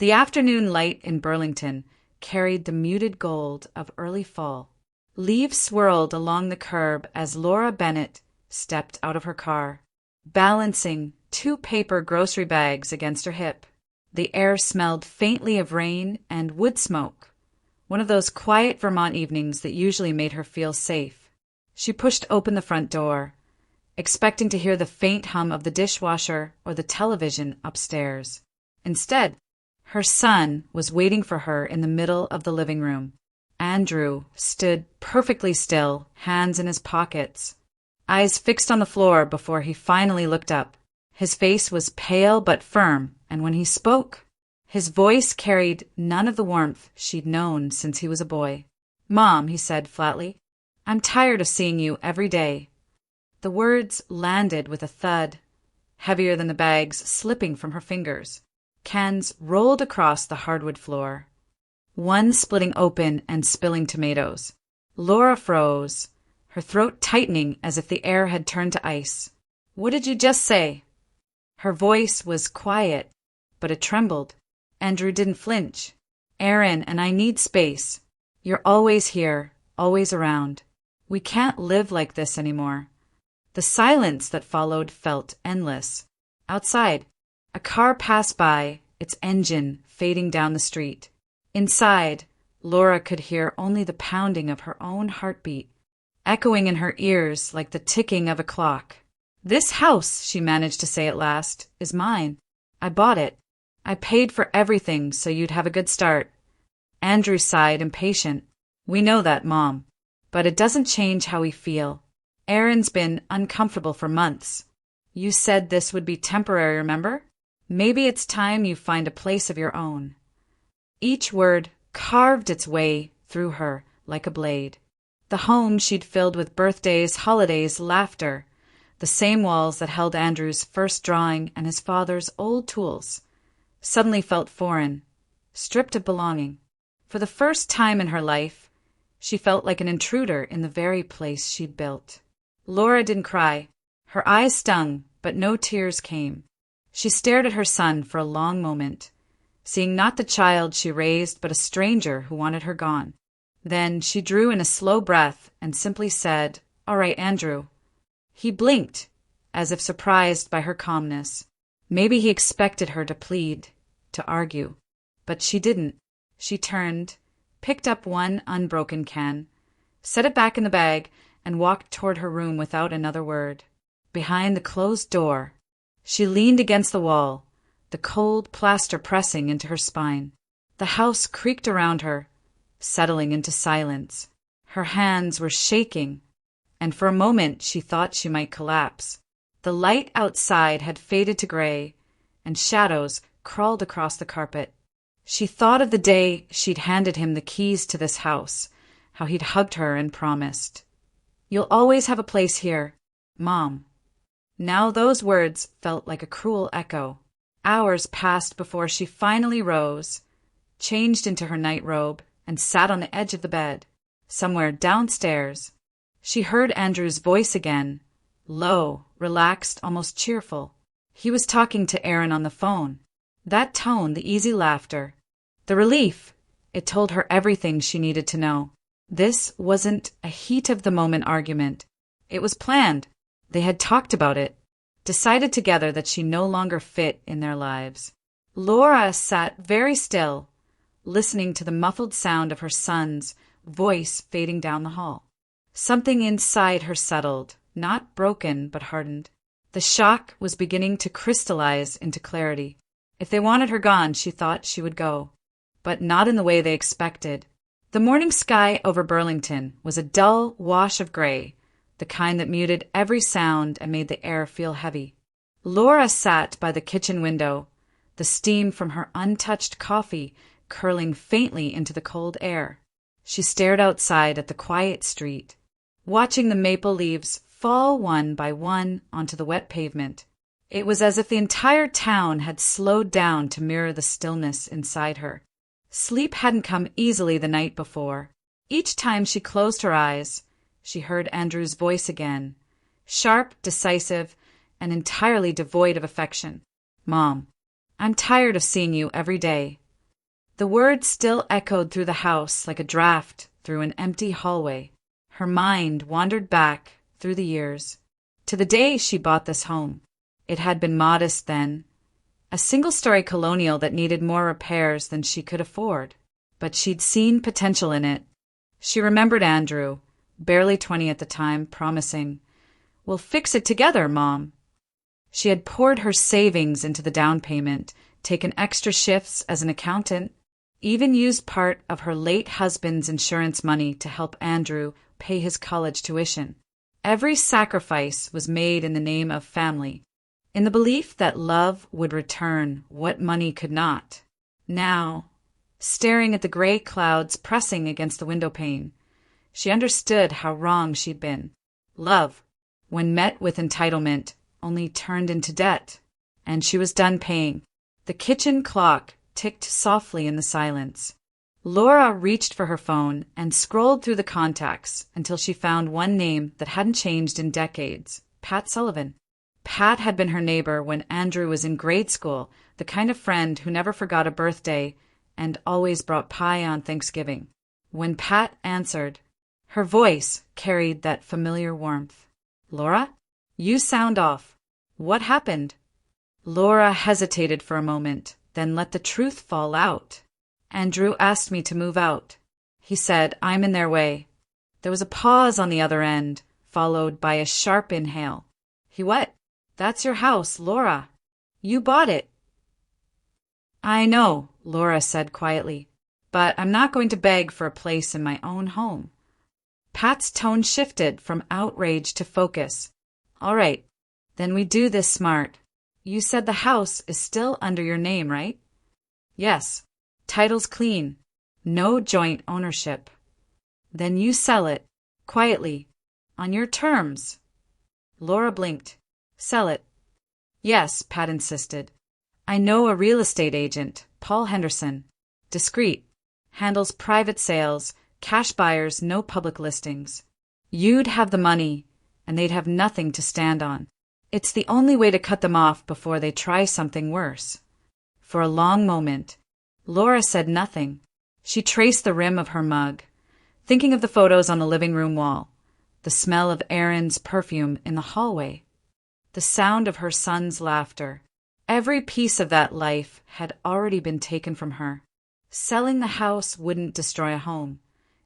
The afternoon light in Burlington carried the muted gold of early fall. Leaves swirled along the curb as Laura Bennett stepped out of her car, balancing 2 paper grocery bags against her hip. The air smelled faintly of rain and wood smoke, one of those quiet Vermont evenings that usually made her feel safe. She pushed open the front door, expecting to hear the faint hum of the dishwasher or the television upstairs. Instead, her son was waiting for her in the middle of the living room. Andrew stood perfectly still, hands in his pockets, eyes fixed on the floor before he finally looked up. His face was pale but firm, and when he spoke, his voice carried none of the warmth she'd known since he was a boy. "Mom," he said flatly, "I'm tired of seeing you every day." The words landed with a thud, heavier than the bags slipping from her fingers. Cans rolled across the hardwood floor, one splitting open and spilling tomatoes. Laura froze, her throat tightening as if the air had turned to ice. "What did you just say?" Her voice was quiet, but it trembled. Andrew didn't flinch. "Aaron and I need space. You're always here, always around. We can't live like this anymore." The silence that followed felt endless. Outside, a car passed by, its engine fading down the street. Inside, Laura could hear only the pounding of her own heartbeat, echoing in her ears like the ticking of a clock. "This house," she managed to say at last, "is mine. I bought it. I paid for everything so you'd have a good start." Andrew sighed, impatient. "We know that, Mom. But it doesn't change how we feel. Aaron's been uncomfortable for months. You said this would be temporary, remember? Maybe it's time you find a place of your own." Each word carved its way through her like a blade. The home she'd filled with birthdays, holidays, laughter, the same walls that held Andrew's first drawing and his father's old tools, suddenly felt foreign, stripped of belonging. For the first time in her life, she felt like an intruder in the very place she'd built. Laura didn't cry. Her eyes stung, but no tears came. She stared at her son for a long moment, seeing not the child she raised but a stranger who wanted her gone. Then she drew in a slow breath and simply said, "All right, Andrew." He blinked, as if surprised by her calmness. Maybe he expected her to plead, to argue. But she didn't. She turned, picked up one unbroken can, set it back in the bag, and walked toward her room without another word. Behind the closed door, she leaned against the wall, the cold plaster pressing into her spine. The house creaked around her, settling into silence. Her hands were shaking, and for a moment she thought she might collapse. The light outside had faded to gray, and shadows crawled across the carpet. She thought of the day she'd handed him the keys to this house, how he'd hugged her and promised, "You'll always have a place here, Mom." Now those words felt like a cruel echo. Hours passed before she finally rose, changed into her nightrobe, and sat on the edge of the bed. Somewhere downstairs, she heard Andrew's voice again, low, relaxed, almost cheerful. He was talking to Aaron on the phone. That tone, the easy laughter, the relief, it told her everything she needed to know. This wasn't a heat-of-the-moment argument. It was planned. They had talked about it, decided together that she no longer fit in their lives. Laura sat very still, listening to the muffled sound of her son's voice fading down the hall. Something inside her settled, not broken but hardened. The shock was beginning to crystallize into clarity. If they wanted her gone, she thought she would go, but not in the way they expected. The morning sky over Burlington was a dull wash of gray, the kind that muted every sound and made the air feel heavy. Laura sat by the kitchen window, the steam from her untouched coffee curling faintly into the cold air. She stared outside at the quiet street, watching the maple leaves fall one by one onto the wet pavement. It was as if the entire town had slowed down to mirror the stillness inside her. Sleep hadn't come easily the night before. Each time she closed her eyes, she heard Andrew's voice again, sharp, decisive, and entirely devoid of affection. "Mom, I'm tired of seeing you every day. The words still echoed through the house like a draft through an empty hallway. Her mind wandered back through the years to the day she bought this home. It had been modest then, a single-story colonial that needed more repairs than she could afford. But she'd seen potential in it. She remembered Andrew, barely 20 at the time, promising, "We'll fix it together, Mom." She had poured her savings into the down payment, taken extra shifts as an accountant, even used part of her late husband's insurance money to help Andrew pay his college tuition. Every sacrifice was made in the name of family, in the belief that love would return what money could not. Now, staring at the gray clouds pressing against the window pane, she understood how wrong she'd been. Love, when met with entitlement, only turned into debt, and she was done paying. The kitchen clock ticked softly in the silence. Laura reached for her phone and scrolled through the contacts until she found one name that hadn't changed in decades: Pat Sullivan. Pat had been her neighbor when Andrew was in grade school, the kind of friend who never forgot a birthday and always brought pie on Thanksgiving. When Pat answered, her voice carried that familiar warmth. "Laura? You sound off. What happened?" Laura hesitated for a moment, then let the truth fall out. "Andrew asked me to move out. He said, I'm in their way." There was a pause on the other end, followed by a sharp inhale. "He what? That's your house, Laura. You bought it." "I know," Laura said quietly, "but I'm not going to beg for a place in my own home." Pat's tone shifted from outrage to focus. "All right, then we do this smart. You said the house is still under your name, right?" "Yes. Title's clean. No joint ownership." "Then you sell it, quietly, on your terms." Laura blinked. "Sell it?" "Yes," Pat insisted. "I know a real estate agent, Paul Henderson. Discreet. Handles private sales, cash buyers, no public listings. You'd have the money, and they'd have nothing to stand on. It's the only way to cut them off before they try something worse." For a long moment, Laura said nothing. She traced the rim of her mug, thinking of the photos on the living room wall, the smell of Aaron's perfume in the hallway, the sound of her son's laughter. Every piece of that life had already been taken from her. Selling the house wouldn't destroy a home.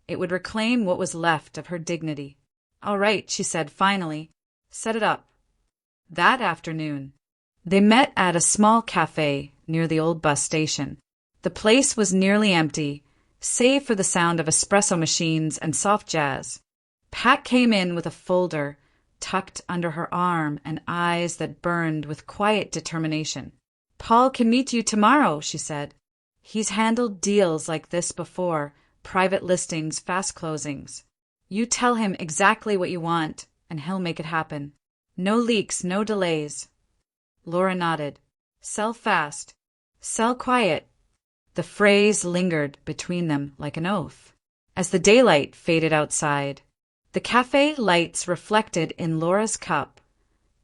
It would reclaim what was left of her dignity. "All right," she said finally. "Set it up." That afternoon, they met at a small cafe near the old bus station. The place was nearly empty, save for the sound of espresso machines and soft jazz. Pat came in with a folder tucked under her arm and eyes that burned with quiet determination. "Paul can meet you tomorrow," she said. "He's handled deals like this before, private listings, fast closings. You tell him exactly what you want, and he'll make it happen. No leaks, no delays." Laura nodded. "Sell fast. Sell quiet." The phrase lingered between them like an oath. As the daylight faded outside, the cafe lights reflected in Laura's cup,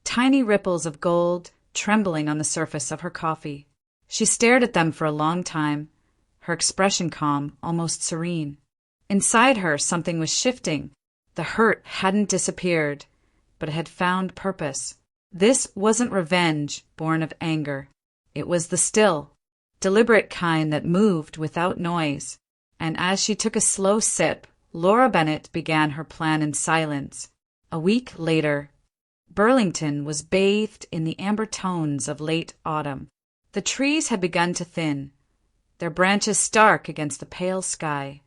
tiny ripples of gold trembling on the surface of her coffee. She stared at them for a long time, her expression calm, almost serene. Inside her, something was shifting. The hurt hadn't disappeared, but it had found purpose. This wasn't revenge born of anger. It was the still, deliberate kind that moved without noise. And as she took a slow sip, Laura Bennett began her plan in silence. A week later, Burlington was bathed in the amber tones of late autumn. The trees had begun to thin, their branches stark against the pale sky.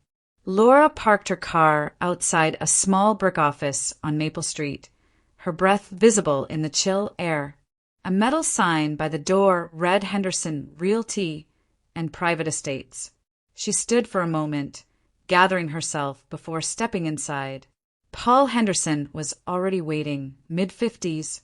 Laura parked her car outside a small brick office on Maple Street, her breath visible in the chill air. A metal sign by the door read Henderson Realty and Private Estates. She stood for a moment, gathering herself before stepping inside. Paul Henderson was already waiting, mid-50s,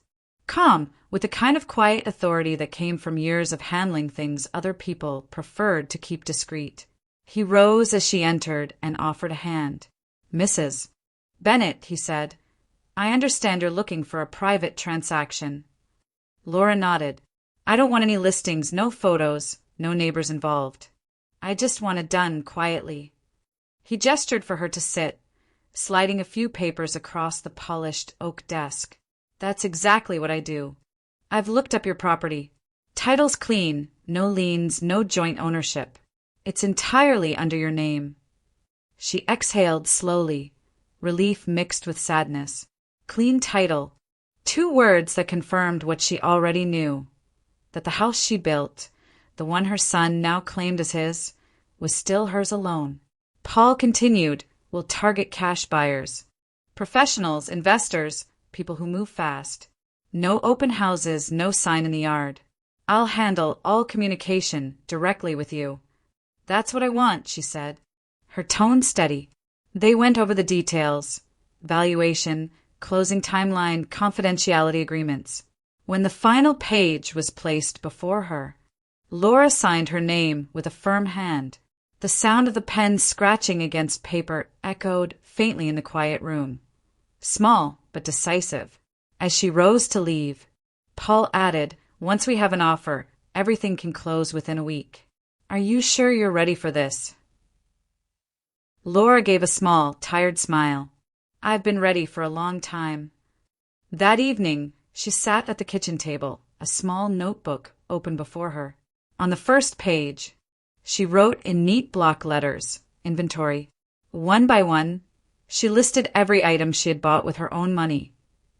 calm, with the kind of quiet authority that came from years of handling things other people preferred to keep discreet. He rose as she entered and offered a hand. "Mrs. Bennett," he said, "I understand you're looking for a private transaction." Laura nodded. "I don't want any listings, no photos, no neighbors involved." I just want it done quietly." He gestured for her to sit, sliding a few papers across the polished oak desk. "That's exactly what I do. I've looked up your property. Title's clean, no liens, no joint ownership. It's entirely under your name." She exhaled slowly, relief mixed with sadness. Clean title. 2 words that confirmed what she already knew, that the house she built, the one her son now claimed as his, was still hers alone. Paul continued, "We'll target cash buyers. Professionals, investors, people who move fast. No open houses, no sign in the yard. I'll handle all communication directly with you." "That's what I want," she said, her tone steady. They went over the details: valuation, closing timeline, confidentiality agreements. When the final page was placed before her, Laura signed her name with a firm hand. The sound of the pen scratching against paper echoed faintly in the quiet room. Small, but decisive. As she rose to leave, Paul added, "Once we have an offer, everything can close within a week. Are you sure you're ready for this?" Laura gave a small, tired smile. "I've been ready for a long time." That evening, she sat at the kitchen table, a small notebook open before her. On the first page, she wrote in neat block letters, inventory. One by one, she listed every item she had bought with her own money.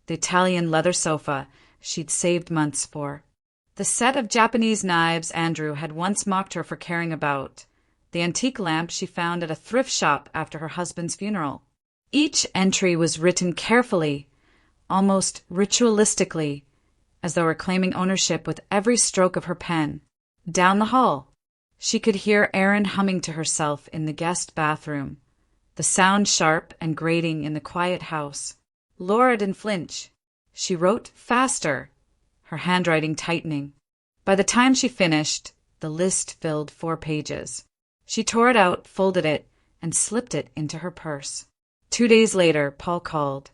The Italian leather sofa she'd saved months for. The set of Japanese knives Andrew had once mocked her for caring about. The antique lamp she found at a thrift shop after her husband's funeral. Each entry was written carefully, almost ritualistically, as though reclaiming ownership with every stroke of her pen. Down the hall, she could hear Erin humming to herself in the guest bathroom, the sound sharp and grating in the quiet house. Laura didn't flinch. She wrote faster, her handwriting tightening. By the time she finished, the list filled 4 pages. She tore it out, folded it, and slipped it into her purse. 2 days later, Paul called.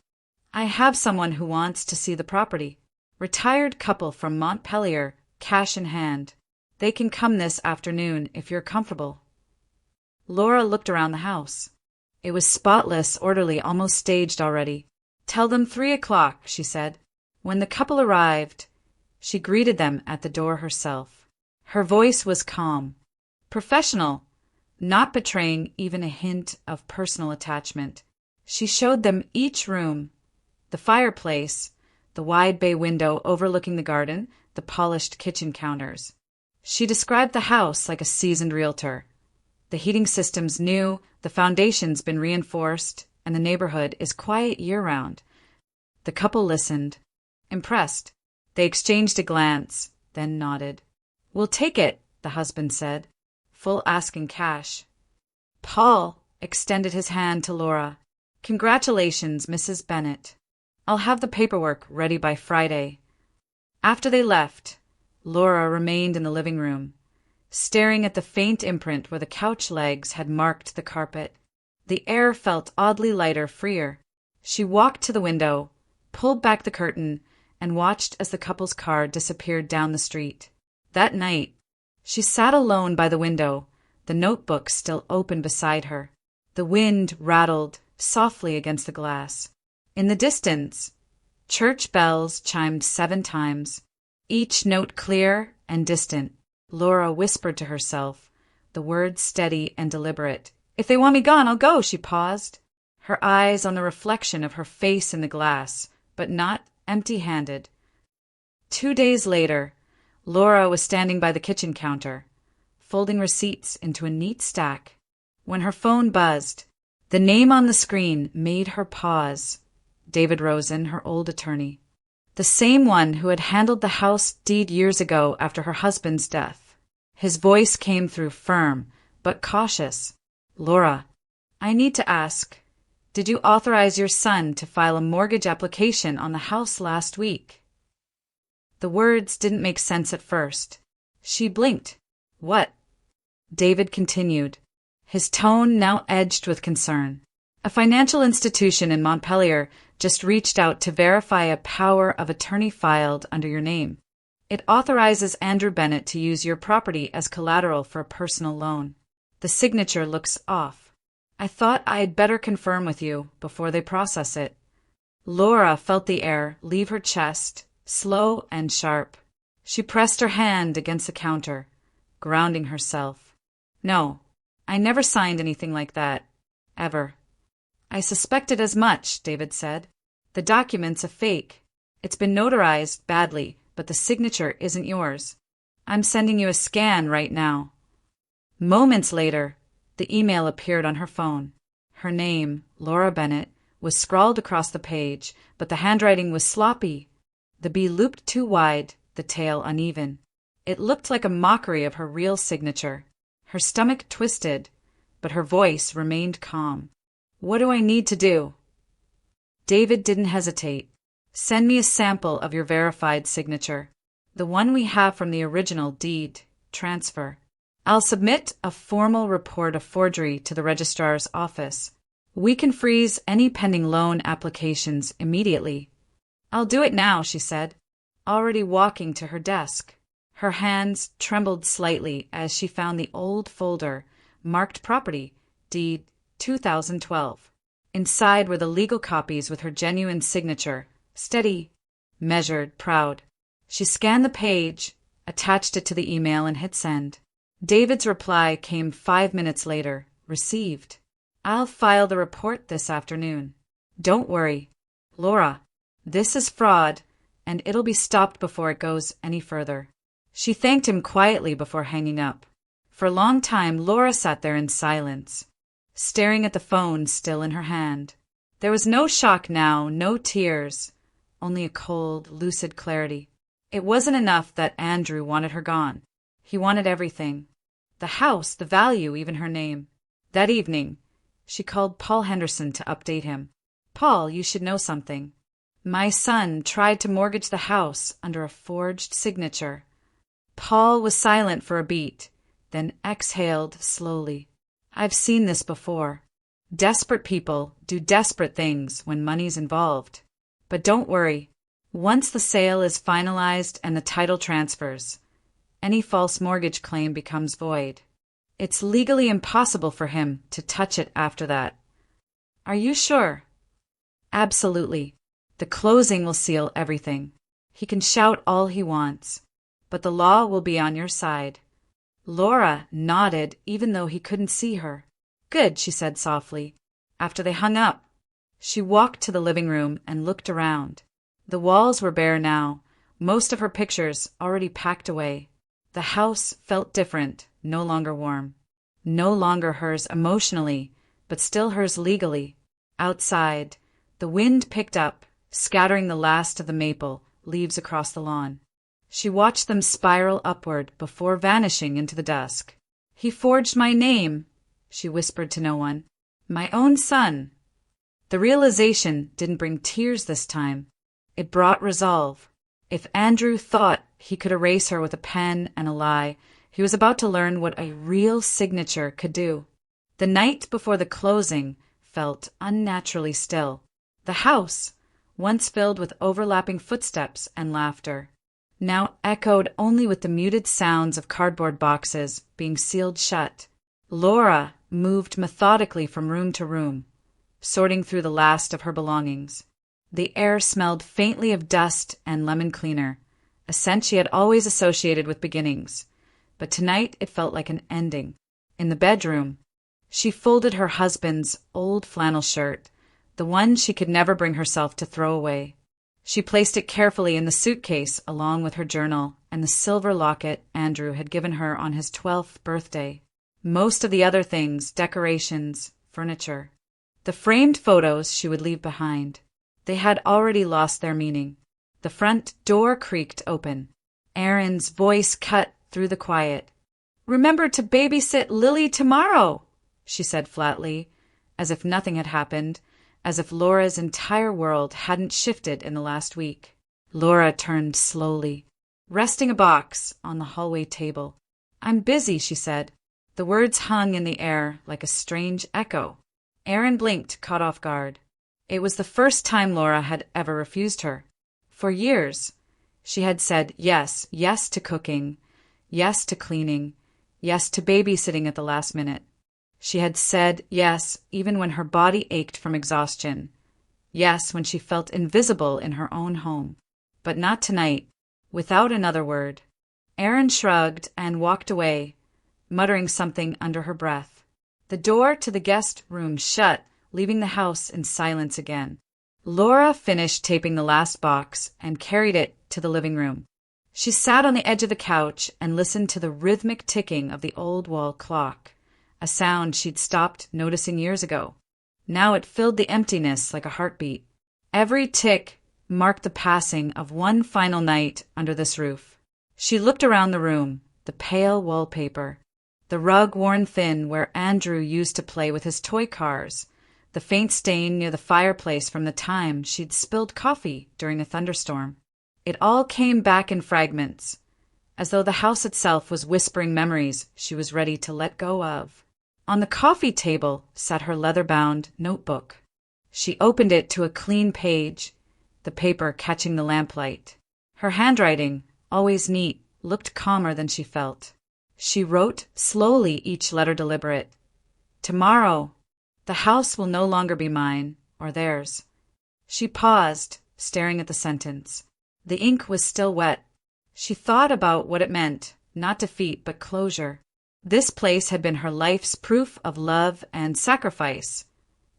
"I have someone who wants to see the property. Retired couple from Montpelier, cash in hand. They can come this afternoon if you're comfortable." Laura looked around the house. It was spotless, orderly, almost staged already. "Tell them 3 o'clock, she said. When the couple arrived, she greeted them at the door herself. Her voice was calm, professional, not betraying even a hint of personal attachment. She showed them each room, the fireplace, the wide bay window overlooking the garden, the polished kitchen counters. She described the house like a seasoned realtor. The heating system's new, the foundation's been reinforced, and the neighborhood is quiet year-round. The couple listened, impressed. They exchanged a glance, then nodded. "We'll take it," the husband said, full asking cash. Paul extended his hand to Laura. "Congratulations, Mrs. Bennett. I'll have the paperwork ready by Friday." After they left, Laura remained in the living room, staring at the faint imprint where the couch legs had marked the carpet. The air felt oddly lighter, freer. She walked to the window, pulled back the curtain, and watched as the couple's car disappeared down the street. That night, she sat alone by the window, the notebook still open beside her. The wind rattled softly against the glass. In the distance, church bells chimed 7 times, each note clear and distant. Laura whispered to herself, the words steady and deliberate. "If they want me gone, I'll go," she paused, her eyes on the reflection of her face in the glass, but not empty-handed. 2 days later, Laura was standing by the kitchen counter, folding receipts into a neat stack, when her phone buzzed. The name on the screen made her pause. David Rosen, her old attorney. The same one who had handled the house deed years ago after her husband's death. His voice came through firm, but cautious. "Laura, I need to ask, did you authorize your son to file a mortgage application on the house last week?" The words didn't make sense at first. She blinked. "What?" David continued, his tone now edged with concern. "A financial institution in Montpelier just reached out to verify a power of attorney filed under your name. It authorizes Andrew Bennett to use your property as collateral for a personal loan. The signature looks off. I thought I'd better confirm with you before they process it. Laura felt the air leave her chest, slow and sharp. She pressed her hand against the counter, grounding herself. No, I never signed anything like that. Ever. I suspected as much, David said. The document's a fake. It's been notarized badly, but the signature isn't yours. I'm sending you a scan right now. Moments later, the email appeared on her phone. Her name, Laura Bennett, was scrawled across the page, but the handwriting was sloppy. The B looped too wide, the tail uneven. It looked like a mockery of her real signature. Her stomach twisted, but her voice remained calm. What do I need to do? David didn't hesitate. Send me a sample of your verified signature, the one we have from the original deed transfer. I'll submit a formal report of forgery to the registrar's office. We can freeze any pending loan applications immediately. I'll do it now, she said, already walking to her desk. Her hands trembled slightly as she found the old folder marked Property, Deed 2012. Inside were the legal copies with her genuine signature, steady, measured, proud. She scanned the page, attached it to the email, and hit send. David's reply came 5 minutes later. Received. I'll file the report this afternoon. Don't worry, Laura. This is fraud, and it'll be stopped before it goes any further. She thanked him quietly before hanging up. For a long time, Laura sat there in silence, staring at the phone still in her hand. There was no shock now, no tears, only a cold, lucid clarity. It wasn't enough that Andrew wanted her gone. He wanted everything. The house, the value, even her name. That evening, she called Paul Henderson to update him. Paul, you should know something. My son tried to mortgage the house under a forged signature. Paul was silent for a beat, then exhaled slowly. I've seen this before. Desperate people do desperate things when money's involved. But don't worry. Once the sale is finalized and the title transfers, any false mortgage claim becomes void. It's legally impossible for him to touch it after that. Are you sure? Absolutely. The closing will seal everything. He can shout all he wants, but the law will be on your side. Laura nodded even though he couldn't see her. Good, she said softly. After they hung up, she walked to the living room and looked around. The walls were bare now, most of her pictures already packed away. The house felt different, no longer warm. No longer hers emotionally, but still hers legally. Outside, the wind picked up, scattering the last of the maple leaves across the lawn. She watched them spiral upward before vanishing into the dusk. He forged my name, she whispered to no one. My own son. The realization didn't bring tears this time. It brought resolve. If Andrew thought he could erase her with a pen and a lie, he was about to learn what a real signature could do. The night before the closing felt unnaturally still. The house, once filled with overlapping footsteps and laughter, now echoed only with the muted sounds of cardboard boxes being sealed shut. Laura moved methodically from room to room, sorting through the last of her belongings. The air smelled faintly of dust and lemon cleaner, a scent she had always associated with beginnings, but tonight it felt like an ending. In the bedroom, she folded her husband's old flannel shirt, the one she could never bring herself to throw away. She placed it carefully in the suitcase along with her journal and the silver locket Andrew had given her on his 12th birthday. Most of the other things, decorations, furniture, the framed photos she would leave behind, they had already lost their meaning. The front door creaked open. Aaron's voice cut through the quiet. Remember to babysit Lily tomorrow, she said flatly, as if nothing had happened, as if Laura's entire world hadn't shifted in the last week. Laura turned slowly, resting a box on the hallway table. I'm busy, she said. The words hung in the air like a strange echo. Aaron blinked, caught off guard. It was the first time Laura had ever refused her. For years, she had said yes, yes to cooking, yes to cleaning, yes to babysitting at the last minute. She had said yes even when her body ached from exhaustion. Yes when she felt invisible in her own home. But not tonight, without another word. Erin shrugged and walked away, muttering something under her breath. The door to the guest room shut, leaving the house in silence again. Laura finished taping the last box and carried it to the living room. She sat on the edge of the couch and listened to the rhythmic ticking of the old wall clock, a sound she'd stopped noticing years ago. Now it filled the emptiness like a heartbeat. Every tick marked the passing of one final night under this roof. She looked around the room, the pale wallpaper, the rug worn thin where Andrew used to play with his toy cars, the faint stain near the fireplace from the time she'd spilled coffee during a thunderstorm. It all came back in fragments, as though the house itself was whispering memories she was ready to let go of. On the coffee table sat her leather-bound notebook. She opened it to a clean page, the paper catching the lamplight. Her handwriting, always neat, looked calmer than she felt. She wrote slowly, each letter deliberate. Tomorrow, the house will no longer be mine, or theirs. She paused, staring at the sentence. The ink was still wet. She thought about what it meant, not defeat, but closure. This place had been her life's proof of love and sacrifice,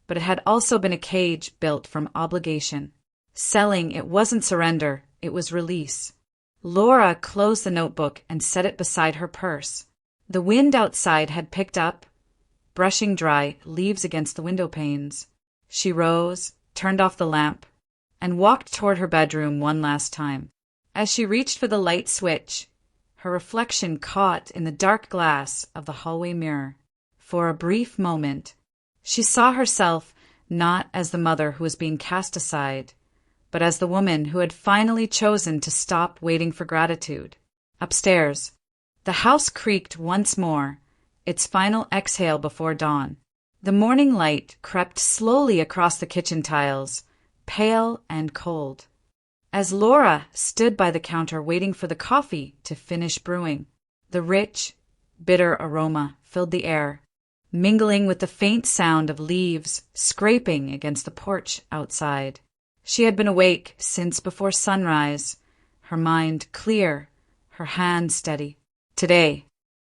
but it had also been a cage built from obligation. Selling it wasn't surrender, it was release. Laura closed the notebook and set it beside her purse. The wind outside had picked up, brushing dry leaves against the window panes. She rose, turned off the lamp, and walked toward her bedroom one last time. As she reached for the light switch, her reflection caught in the dark glass of the hallway mirror. For a brief moment, she saw herself not as the mother who was being cast aside, but as the woman who had finally chosen to stop waiting for gratitude. Upstairs, the house creaked once more, its final exhale before dawn. The morning light crept slowly across the kitchen tiles, pale and cold. As Laura stood by the counter waiting for the coffee to finish brewing, the rich, bitter aroma filled the air, mingling with the faint sound of leaves scraping against the porch outside. She had been awake since before sunrise, her mind clear, her hand steady. Today,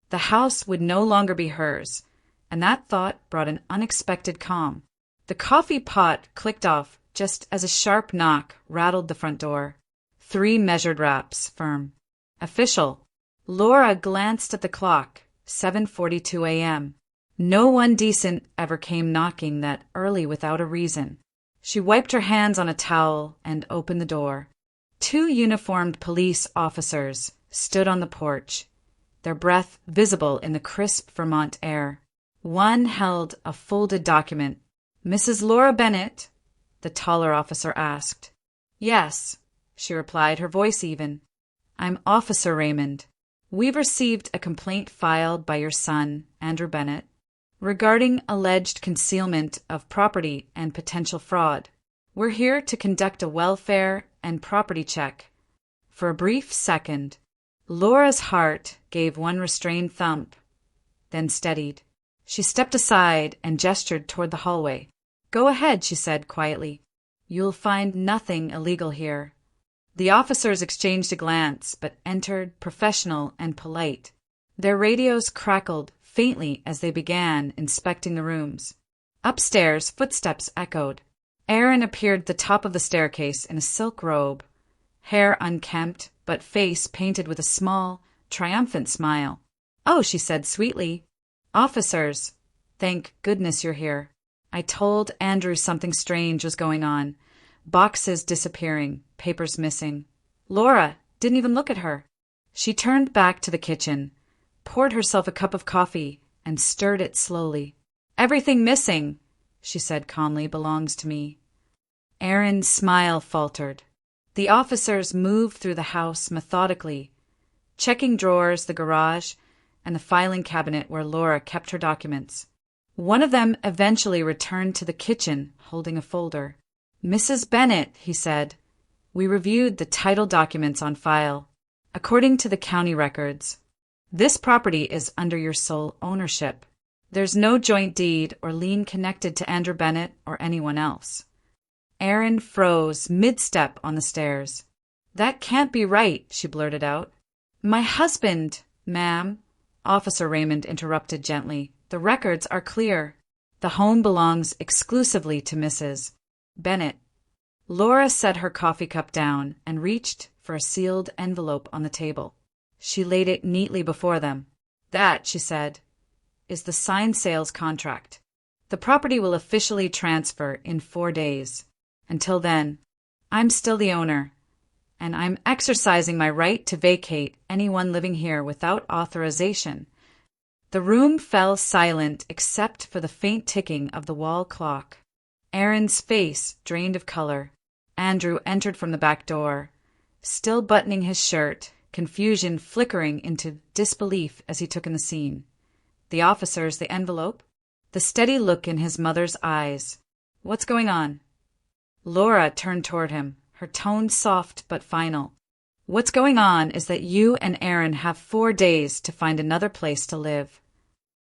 the house would no longer be hers, and that thought brought an unexpected calm. The coffee pot clicked off just as a sharp knock rattled the front door. 3 measured raps, firm. Official. Laura glanced at the clock, 7:42 a.m. No one decent ever came knocking that early without a reason. She wiped her hands on a towel and opened the door. 2 uniformed police officers stood on the porch, their breath visible in the crisp Vermont air. One held a folded document. "Mrs. Laura Bennett?" the taller officer asked. "Yes," she replied, her voice even. "I'm Officer Raymond. We've received a complaint filed by your son, Andrew Bennett, regarding alleged concealment of property and potential fraud. We're here to conduct a welfare and property check." For a brief second, Laura's heart gave one restrained thump, then steadied. She stepped aside and gestured toward the hallway. "Go ahead," she said quietly. "You'll find nothing illegal here." The officers exchanged a glance, but entered professional and polite. Their radios crackled faintly as they began inspecting the rooms. Upstairs, footsteps echoed. Erin appeared at the top of the staircase in a silk robe, hair unkempt, but face painted with a small, triumphant smile. "Oh," she said sweetly. "Officers, thank goodness you're here. I told Andrew something strange was going on. Boxes disappearing, papers missing." Laura didn't even look at her. She turned back to the kitchen, poured herself a cup of coffee, and stirred it slowly. "Everything missing," she said calmly, "belongs to me." Erin's smile faltered. The officers moved through the house methodically, checking drawers, the garage, and the filing cabinet where Laura kept her documents. One of them eventually returned to the kitchen, holding a folder. "Mrs. Bennett," he said, "we reviewed the title documents on file. According to the county records, This property is under your sole ownership. There's no joint deed or lien connected to Andrew Bennett or anyone else. Erin froze mid-step on the stairs. That can't be right, she blurted out. My husband, ma'am, Officer Raymond interrupted gently. The records are clear. The home belongs exclusively to Mrs. Bennett. Laura set her coffee cup down and reached for a sealed envelope on the table. She laid it neatly before them. That, she said, is the signed sales contract. The property will officially transfer in 4 days. Until then, I'm still the owner, and I'm exercising my right to vacate anyone living here without authorization. The room fell silent except for the faint ticking of the wall clock. Erin's face drained of color. Andrew entered from the back door, still buttoning his shirt, confusion flickering into disbelief as he took in the scene. The officers, the envelope, the steady look in his mother's eyes. What's going on? Laura turned toward him, her tone soft but final. What's going on is that you and Erin have 4 days to find another place to live.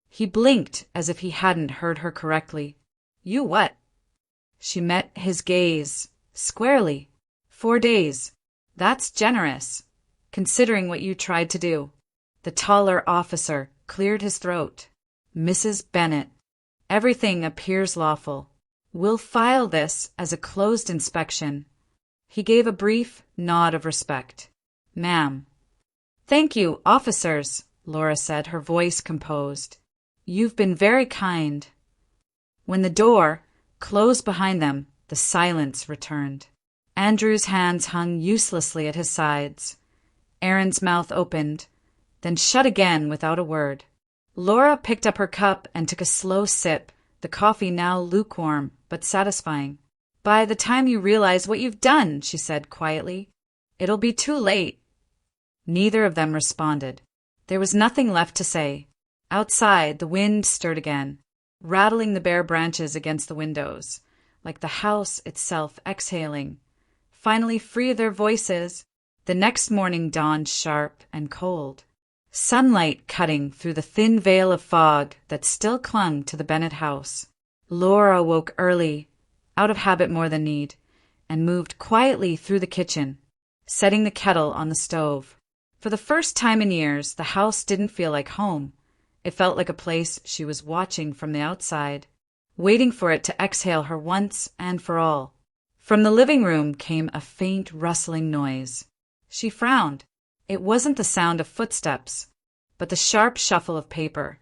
He blinked as if he hadn't heard her correctly. You what? She met his gaze squarely. 4 days. That's generous, considering what you tried to do. The taller officer cleared his throat. Mrs. Bennett, everything appears lawful. We'll file this as a closed inspection. He gave a brief nod of respect. Ma'am. Thank you, officers, Laura said, her voice composed. You've been very kind. When the door closed behind them, the silence returned. Andrew's hands hung uselessly at his sides. Erin's mouth opened, then shut again without a word. Laura picked up her cup and took a slow sip, the coffee now lukewarm but satisfying. By the time you realize what you've done, she said quietly, it'll be too late. Neither of them responded. There was nothing left to say. Outside, the wind stirred again, rattling the bare branches against the windows, like the house itself exhaling. Finally free of their voices, the next morning dawned sharp and cold. Sunlight cutting through the thin veil of fog that still clung to the Bennett house. Laura woke early, out of habit more than need, and moved quietly through the kitchen, setting the kettle on the stove. For the first time in years, the house didn't feel like home. It felt like a place she was watching from the outside, waiting for it to exhale her once and for all. From the living room came a faint rustling noise. She frowned. It wasn't the sound of footsteps, but the sharp shuffle of paper,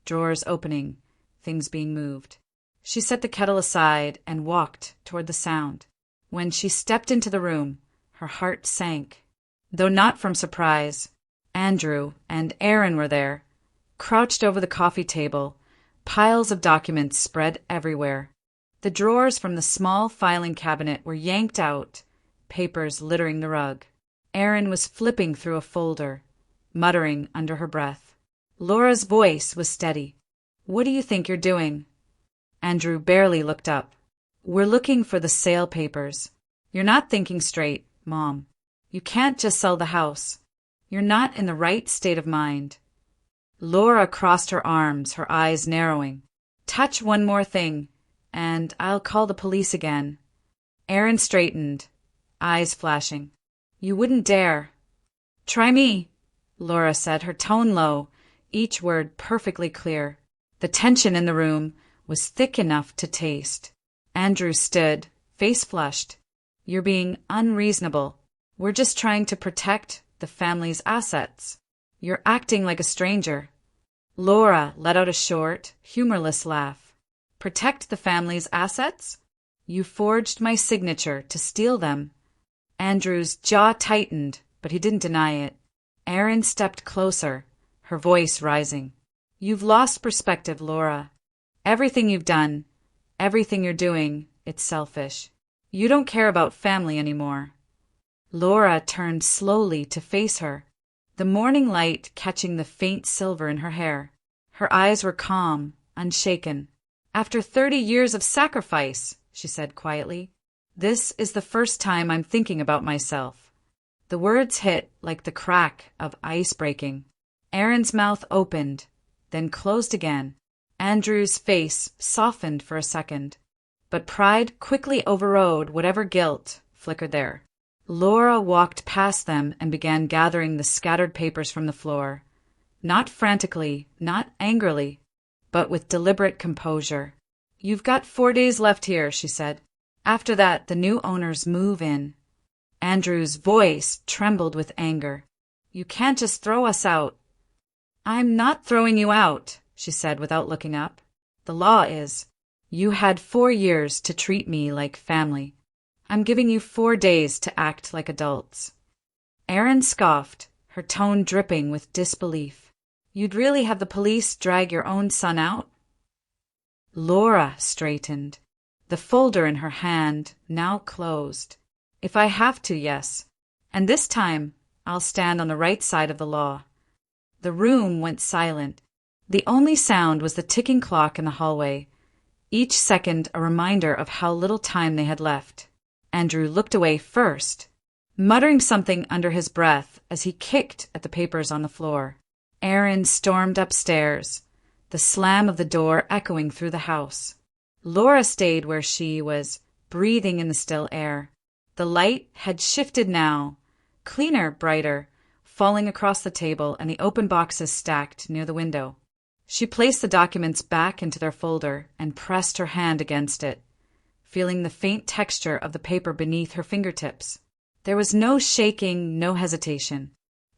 drawers opening, things being moved. She set the kettle aside and walked toward the sound. When she stepped into the room, her heart sank. Though not from surprise, Andrew and Erin were there, crouched over the coffee table, piles of documents spread everywhere. The drawers from the small filing cabinet were yanked out, papers littering the rug. Erin was flipping through a folder, muttering under her breath. Laura's voice was steady. What do you think you're doing? Andrew barely looked up. We're looking for the sale papers. You're not thinking straight, Mom. You can't just sell the house. You're not in the right state of mind. Laura crossed her arms, her eyes narrowing. Touch one more thing, and I'll call the police again. Erin straightened, eyes flashing. You wouldn't dare. Try me, Laura said, her tone low, each word perfectly clear. The tension in the room was thick enough to taste. Andrew stood, face flushed. You're being unreasonable. We're just trying to protect the family's assets. You're acting like a stranger. Laura let out a short, humorless laugh. Protect the family's assets? You forged my signature to steal them. Andrew's jaw tightened, but he didn't deny it. Erin stepped closer, her voice rising. You've lost perspective, Laura. Everything you've done, everything you're doing, it's selfish. You don't care about family anymore. Laura turned slowly to face her, the morning light catching the faint silver in her hair. Her eyes were calm, unshaken. After 30 years of sacrifice, she said quietly, this is the first time I'm thinking about myself. The words hit like the crack of ice breaking. Aaron's mouth opened, then closed again. Andrew's face softened for a second, but pride quickly overrode whatever guilt flickered there. Laura walked past them and began gathering the scattered papers from the floor. Not frantically, not angrily, but with deliberate composure. "You've got 4 days left here," she said. "After that, the new owners move in." Andrew's voice trembled with anger. "You can't just throw us out." "I'm not throwing you out," she said without looking up. "The law is. You had 4 years to treat me like family. I'm giving you 4 days to act like adults." Aaron scoffed, her tone dripping with disbelief. "You'd really have the police drag your own son out?" Laura straightened, the folder in her hand now closed. "If I have to, yes. And this time, I'll stand on the right side of the law." The room went silent. The only sound was the ticking clock in the hallway, each second a reminder of how little time they had left. Andrew looked away first, muttering something under his breath as he kicked at the papers on the floor. Aaron stormed upstairs, the slam of the door echoing through the house. Laura stayed where she was, breathing in the still air. The light had shifted now, cleaner, brighter, falling across the table and the open boxes stacked near the window. She placed the documents back into their folder and pressed her hand against it, feeling the faint texture of the paper beneath her fingertips. There was no shaking, no hesitation.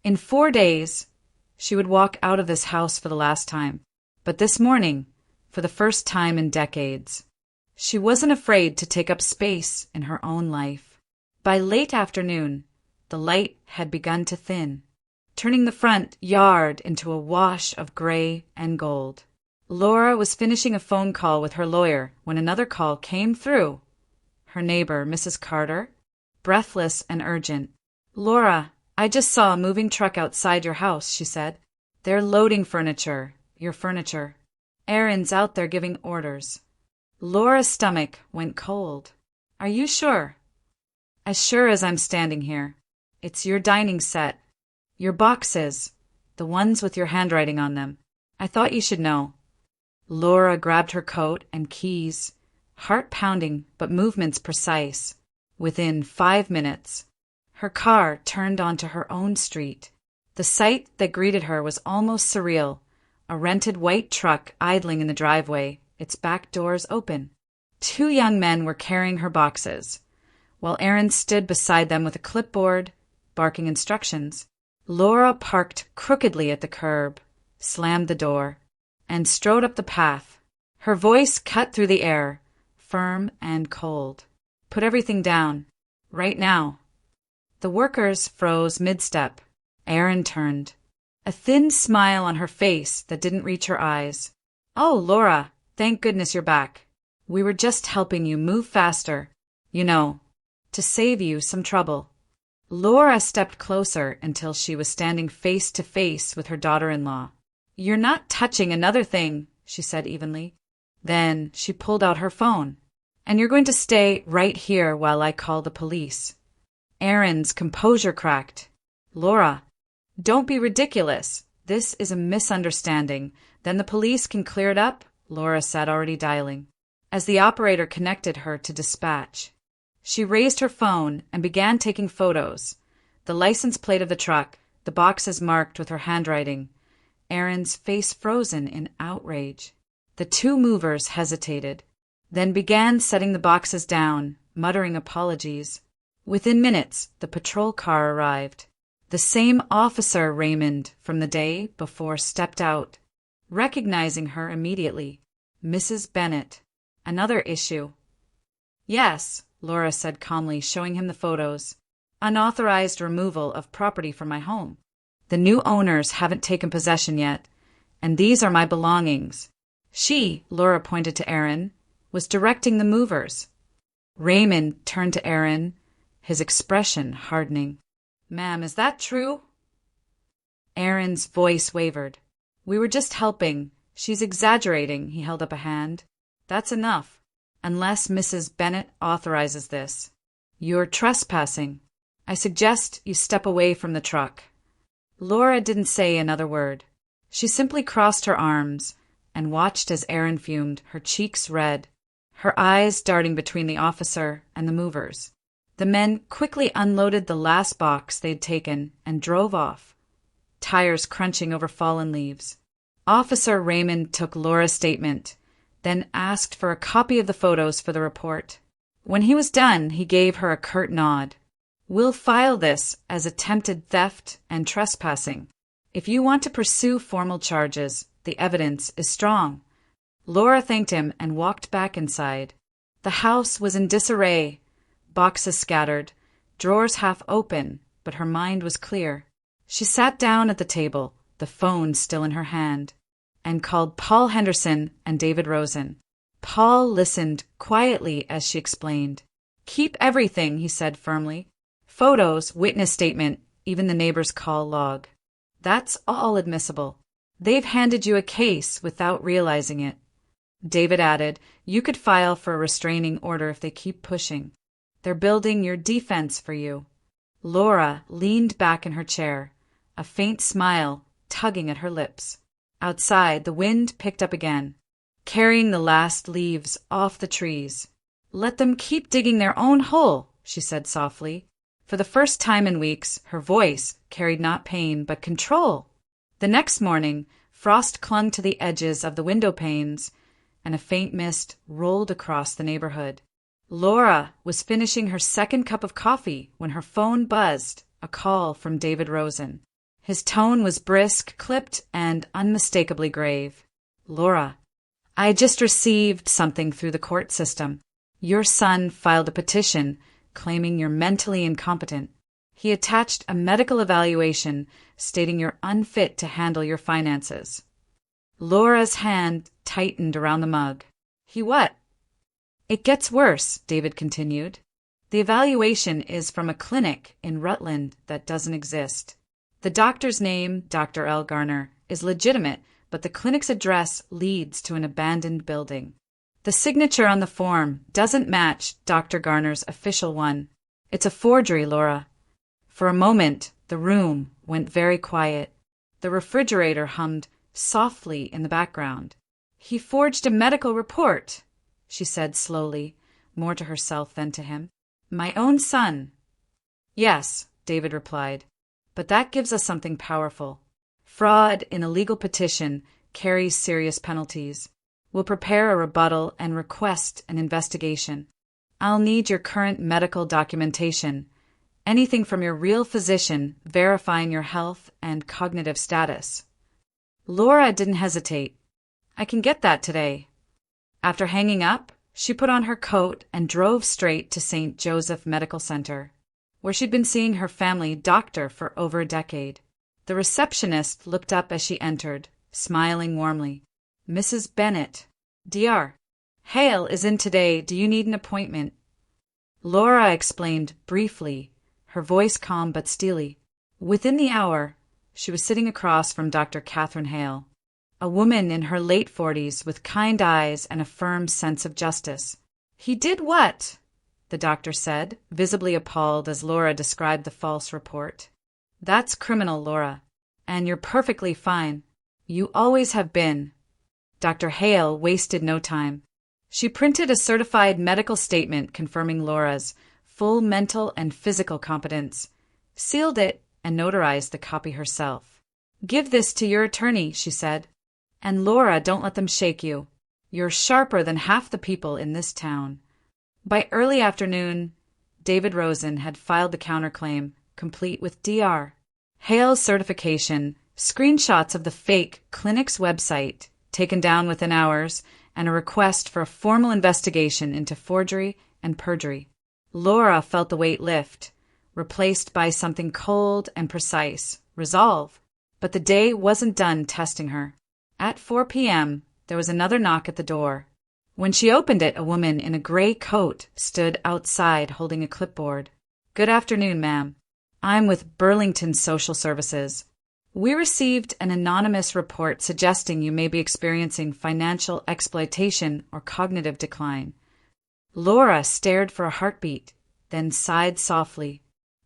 In 4 days, she would walk out of this house for the last time, but this morning, for the first time in decades. She wasn't afraid to take up space in her own life. By late afternoon, the light had begun to thin, turning the front yard into a wash of gray and gold. Laura was finishing a phone call with her lawyer when another call came through. Her neighbor, Mrs. Carter, breathless and urgent. "Laura, I just saw a moving truck outside your house," she said. "They're loading furniture, your furniture. Aaron's out there giving orders." Laura's stomach went cold. "Are you sure?" "As sure as I'm standing here. It's your dining set. Your boxes, the ones with your handwriting on them. I thought you should know." Laura grabbed her coat and keys, heart pounding but movements precise. Within 5 minutes, her car turned onto her own street. The sight that greeted her was almost surreal, a rented white truck idling in the driveway, its back doors open. 2 young men were carrying her boxes, while Aaron stood beside them with a clipboard, barking instructions. Laura parked crookedly at the curb, slammed the door, and strode up the path. Her voice cut through the air, firm and cold. "Put everything down. Right now." The workers froze mid-step. Aaron turned, a thin smile on her face that didn't reach her eyes. "Oh, Laura, thank goodness you're back. We were just helping you move faster, to save you some trouble." Laura stepped closer until she was standing face to face with her daughter-in-law. "You're not touching another thing," she said evenly. Then she pulled out her phone. "And you're going to stay right here while I call the police." Aaron's composure cracked. "Laura, don't be ridiculous. This is a misunderstanding. Then the police can clear it up," Laura said, already dialing. As the operator connected her to dispatch, she raised her phone and began taking photos. The license plate of the truck, the boxes marked with her handwriting, Aaron's face frozen in outrage. The 2 movers hesitated, then began setting the boxes down, muttering apologies. Within minutes, the patrol car arrived. The same officer, Raymond, from the day before stepped out, recognizing her immediately. Mrs. Bennett. Another issue. "Yes," Laura said calmly, showing him the photos. "Unauthorized removal of property from my home. The new owners haven't taken possession yet, and these are my belongings." She, Laura pointed to Aaron, was directing the movers. Raymond turned to Aaron, his expression hardening. "Ma'am, is that true?" Aaron's voice wavered. "We were just helping. She's exaggerating," he held up a hand. "That's enough. Unless Mrs. Bennett authorizes this. You're trespassing. I suggest you step away from the truck." Laura didn't say another word. She simply crossed her arms and watched as Erin fumed, her cheeks red, her eyes darting between the officer and the movers. The men quickly unloaded the last box they'd taken and drove off, tires crunching over fallen leaves. Officer Raymond took Laura's statement, then asked for a copy of the photos for the report. When he was done, he gave her a curt nod. "We'll file this as attempted theft and trespassing. If you want to pursue formal charges, the evidence is strong." Laura thanked him and walked back inside. The house was in disarray, boxes scattered, drawers half open, but her mind was clear. She sat down at the table, the phone still in her hand, and called Paul Henderson and David Rosen. Paul listened quietly as she explained. "Keep everything," he said firmly. "Photos, witness statement, even the neighbor's call log. That's all admissible. They've handed you a case without realizing it." David added, "You could file for a restraining order if they keep pushing. They're building your defense for you." Laura leaned back in her chair, a faint smile tugging at her lips. Outside, the wind picked up again, carrying the last leaves off the trees. "Let them keep digging their own hole," she said softly. For the first time in weeks, her voice carried not pain but control. The next morning, frost clung to the edges of the window panes, and a faint mist rolled across the neighborhood. Laura was finishing her second cup of coffee when her phone buzzed, a call from David Rosen. His tone was brisk, clipped, and unmistakably grave. "Laura, I just received something through the court system. Your son filed a petition claiming you're mentally incompetent. He attached a medical evaluation stating you're unfit to handle your finances." Laura's hand tightened around the mug. "He what?" "It gets worse," David continued. "The evaluation is from a clinic in Rutland that doesn't exist. The doctor's name, Dr. L. Garner, is legitimate, but the clinic's address leads to an abandoned building. The signature on the form doesn't match Dr. Garner's official one. It's a forgery, Laura." For a moment, the room went very quiet. The refrigerator hummed softly in the background. "He forged a medical report," she said slowly, more to herself than to him. "My own son." "Yes," David replied, "but that gives us something powerful. Fraud in a legal petition carries serious penalties. We'll prepare a rebuttal and request an investigation. I'll need your current medical documentation, anything from your real physician verifying your health and cognitive status." Laura didn't hesitate. "I can get that today." After hanging up, she put on her coat and drove straight to St. Joseph Medical Center, where she'd been seeing her family doctor for over a decade. The receptionist looked up as she entered, smiling warmly. "Mrs. Bennett, Dr. Hale is in today. Do you need an appointment?" Laura explained briefly, her voice calm but steely. Within the hour, she was sitting across from Dr. Catherine Hale, a woman in her late 40s with kind eyes and a firm sense of justice. "He did what?" the doctor said, visibly appalled as Laura described the false report. "That's criminal, Laura, and you're perfectly fine. You always have been." Dr. Hale wasted no time. She printed a certified medical statement confirming Laura's full mental and physical competence, sealed it, and notarized the copy herself. "Give this to your attorney," she said. "And Laura, don't let them shake you. You're sharper than half the people in this town." By early afternoon, David Rosen had filed the counterclaim, complete with Dr. Hale's certification, screenshots of the fake clinic's website, taken down within hours, and a request for a formal investigation into forgery and perjury. Laura felt the weight lift, replaced by something cold and precise, resolve. But the day wasn't done testing her. At 4 p.m., there was another knock at the door. When she opened it, a woman in a gray coat stood outside holding a clipboard. "Good afternoon, ma'am. I'm with Burlington Social Services. We received an anonymous report suggesting you may be experiencing financial exploitation or cognitive decline." Laura stared for a heartbeat, then sighed softly.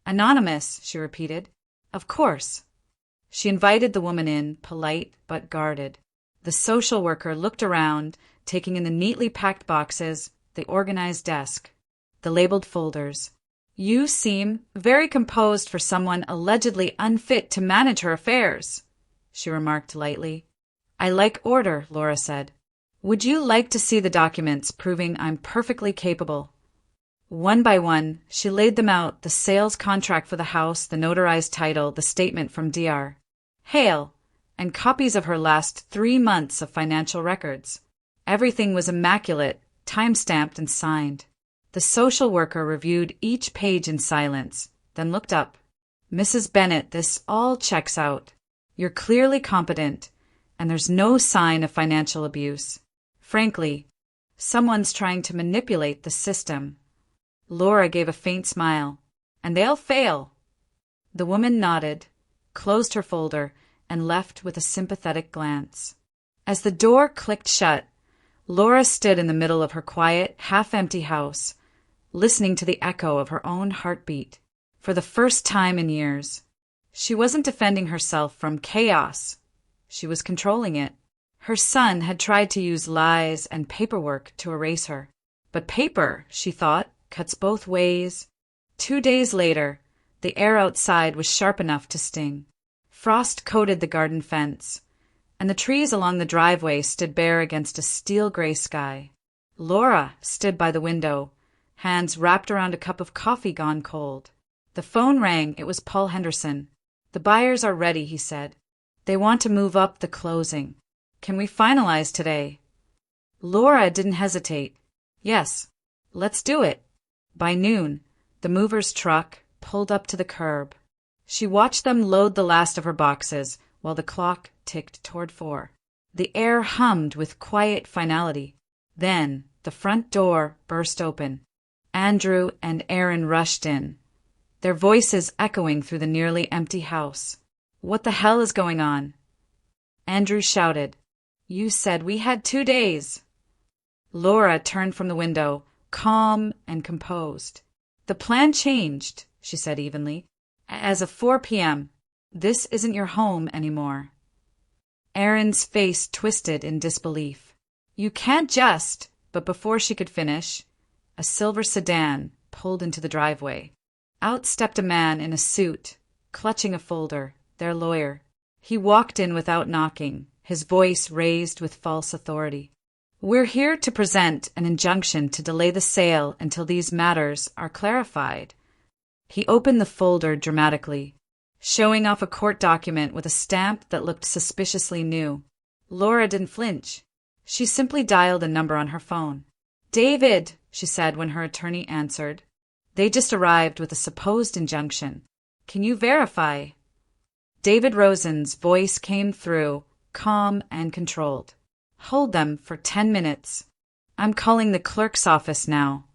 "Anonymous," she repeated. "Of course." She invited the woman in, polite but guarded. The social worker looked around, taking in the neatly packed boxes, the organized desk, the labeled folders. "You seem very composed for someone allegedly unfit to manage her affairs," she remarked lightly. "I like order," Laura said. "Would you like to see the documents proving I'm perfectly capable?" One by one, she laid them out, the sales contract for the house, the notarized title, the statement from Dr. Hale, and copies of her last 3 months of financial records. Everything was immaculate, time-stamped and signed. The social worker reviewed each page in silence, then looked up. "Mrs. Bennett, this all checks out. You're clearly competent, and there's no sign of financial abuse. Frankly, someone's trying to manipulate the system." Laura gave a faint smile. "And they'll fail." The woman nodded, closed her folder, and left with a sympathetic glance. As the door clicked shut, Laura stood in the middle of her quiet, half-empty house, listening to the echo of her own heartbeat. For the first time in years, she wasn't defending herself from chaos. She was controlling it. Her son had tried to use lies and paperwork to erase her. But paper, she thought, cuts both ways. 2 days later, the air outside was sharp enough to sting. Frost coated the garden fence, and the trees along the driveway stood bare against a steel-gray sky. Laura stood by the window, hands wrapped around a cup of coffee gone cold. The phone rang. It was Paul Henderson. "The buyers are ready," he said. "They want to move up the closing. Can we finalize today?" Laura didn't hesitate. "Yes, let's do it." By noon, the mover's truck pulled up to the curb. She watched them load the last of her boxes while the clock ticked toward 4. The air hummed with quiet finality. Then the front door burst open. Andrew and Aaron rushed in, their voices echoing through the nearly empty house. "What the hell is going on?" Andrew shouted. "You said we had 2 days." Laura turned from the window, calm and composed. "The plan changed," she said evenly. "As of 4 p.m., this isn't your home anymore." Aaron's face twisted in disbelief. "You can't just—" But before she could finish, a silver sedan pulled into the driveway. Out stepped a man in a suit, clutching a folder, their lawyer. He walked in without knocking, his voice raised with false authority. "We're here to present an injunction to delay the sale until these matters are clarified." He opened the folder dramatically, showing off a court document with a stamp that looked suspiciously new. Laura didn't flinch. She simply dialed a number on her phone. "David," she said when her attorney answered. "They just arrived with a supposed injunction. Can you verify?" David Rosen's voice came through, calm and controlled. "Hold them for 10 minutes. I'm calling the clerk's office now."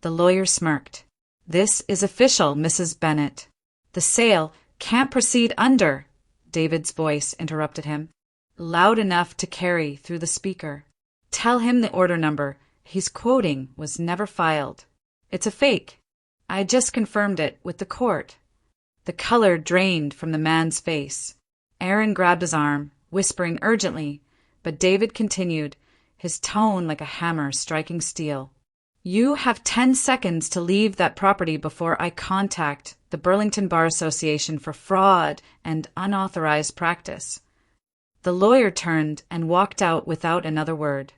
The lawyer smirked. "This is official, Mrs. Bennett. The sale can't proceed under—" David's voice interrupted him, loud enough to carry through the speaker. "Tell him the order number he's quoting was never filed. It's a fake. I just confirmed it with the court." The color drained from the man's face. Aaron grabbed his arm, whispering urgently, but David continued, his tone like a hammer striking steel. "You have 10 seconds to leave that property before I contact the Burlington Bar Association for fraud and unauthorized practice." The lawyer turned and walked out without another word.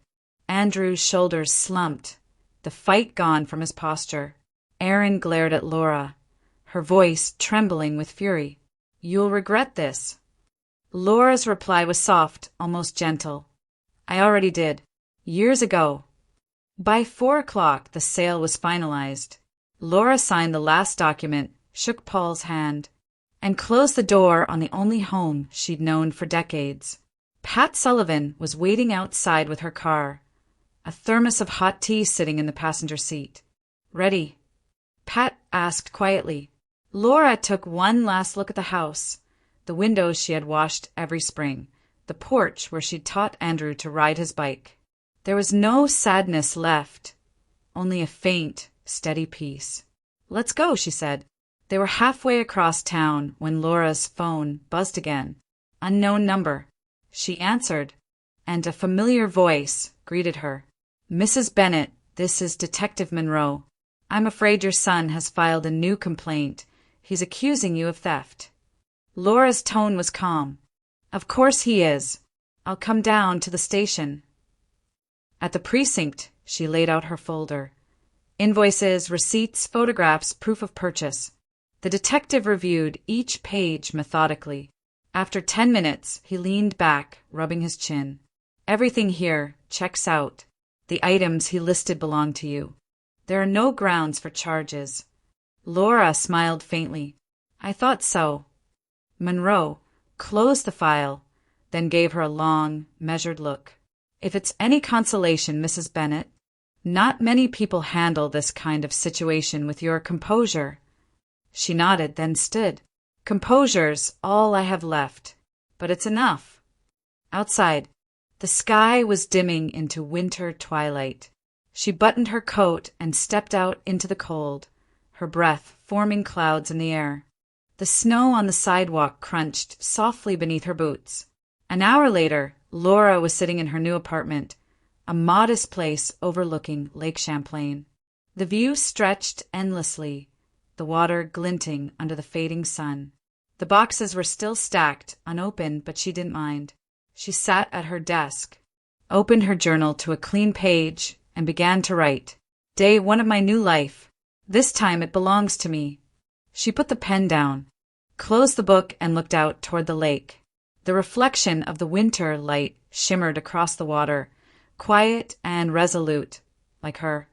Andrew's shoulders slumped, the fight gone from his posture. Aaron glared at Laura, her voice trembling with fury. "You'll regret this." Laura's reply was soft, almost gentle. "I already did. Years ago." By 4 o'clock, the sale was finalized. Laura signed the last document, shook Paul's hand, and closed the door on the only home she'd known for decades. Pat Sullivan was waiting outside with her car, a thermos of hot tea sitting in the passenger seat. "Ready?" Pat asked quietly. Laura took one last look at the house, the windows she had washed every spring, the porch where she'd taught Andrew to ride his bike. There was no sadness left, only a faint, steady peace. "Let's go," she said. They were halfway across town when Laura's phone buzzed again. Unknown number. She answered, and a familiar voice greeted her. Mrs. Bennett, this is Detective Monroe. I'm afraid your son has filed a new complaint. He's accusing you of theft. Laura's tone was calm. Of course he is. I'll come down to the station. At the precinct, she laid out her folder. Invoices, receipts, photographs, proof of purchase. The detective reviewed each page methodically. After 10 minutes, he leaned back, rubbing his chin. Everything here checks out. The items he listed belong to you. There are no grounds for charges. Laura smiled faintly. I thought so. Monroe closed the file, then gave her a long, measured look. If it's any consolation, Mrs. Bennett, not many people handle this kind of situation with your composure. She nodded, then stood. Composure's all I have left, but it's enough. Outside, the sky was dimming into winter twilight. She buttoned her coat and stepped out into the cold, her breath forming clouds in the air. The snow on the sidewalk crunched softly beneath her boots. An hour later, Laura was sitting in her new apartment, a modest place overlooking Lake Champlain. The view stretched endlessly, the water glinting under the fading sun. The boxes were still stacked, unopened, but she didn't mind. She sat at her desk, opened her journal to a clean page, and began to write. Day 1 of my new life. This time it belongs to me. She put the pen down, closed the book, and looked out toward the lake. The reflection of the winter light shimmered across the water, quiet and resolute, like her.